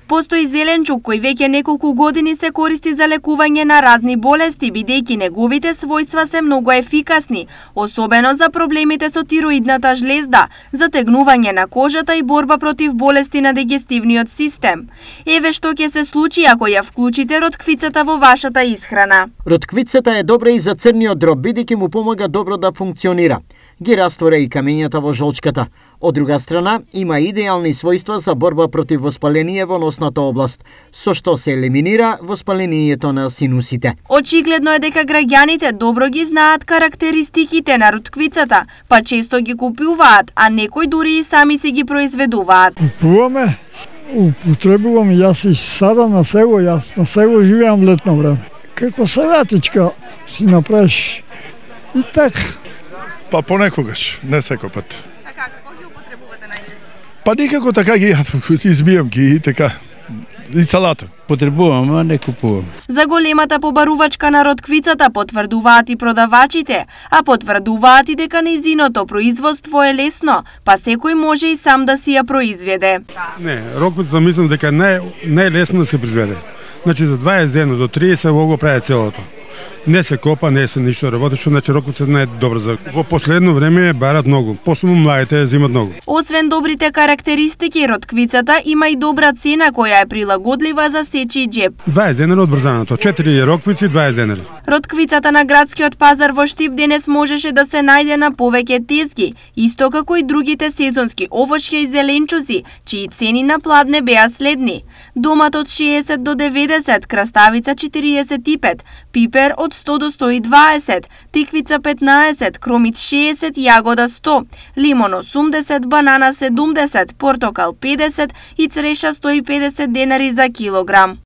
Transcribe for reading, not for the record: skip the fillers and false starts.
Постои зеленчук кој веќе неколку години се користи за лекување на разни болести, бидејќи неговите својства се многу ефикасни, особено за проблемите со тироидната жлезда, затегнување на кожата и борба против болести на дигестивниот систем. Еве што ќе се случи ако ја вклучите ротквицата во вашата исхрана. Ротквицата е добра и за црниот дроб, бидејќи му помага добро да функционира. Ги раствора и камењата во жолчката. Од друга страна, има идеални својства за борба против воспаление во носната област, со што се елиминира воспалението на синусите. Очигледно е дека граѓаните добро ги знаат карактеристиките на ротквицата, па често ги купуваат, а некои дури и сами си ги произведуваат. Купуваме, употребувам јас и сада на село живеам летно време. Како салатичка си направиш и така. Па понекогаш, не секој пат. А како ги употребувате најчесто? Па никако така ги си избијам ги и така. И салата. Потребувам, а не купувам. За големата побарувачка на ротквицата потврдуваат и продавачите, а потврдуваат и дека нејзиното производство е лесно, па секој може и сам да си ја произведе. Не, ротквицата мислам дека не е лесно да се произведе. Значи за 21 до 30 го прави целото. Не се копа, не се ништо работи, што значи ротквицата не е добра за. Во последно време барат многу, посебно младите земат многу. Освен добрите карактеристики, ротквицата има и добра цена која е прилагодлива за сечи џеб. 20 денари од брзаното, 4 роквици, 20 денари. Ротквицата на градскиот пазар во Штип денес можеше да се најде на повеќе тезги, исто како и другите сезонски овошја и зеленчуци, чии цени на пладне беа следни. Домат од 60 до 90, краставица 45, пипер од 100 до 120, тиквица 15, кромит 60, јагода 100, лимон 80, банана 70, портокал 50 и цреша 150 денари за килограм.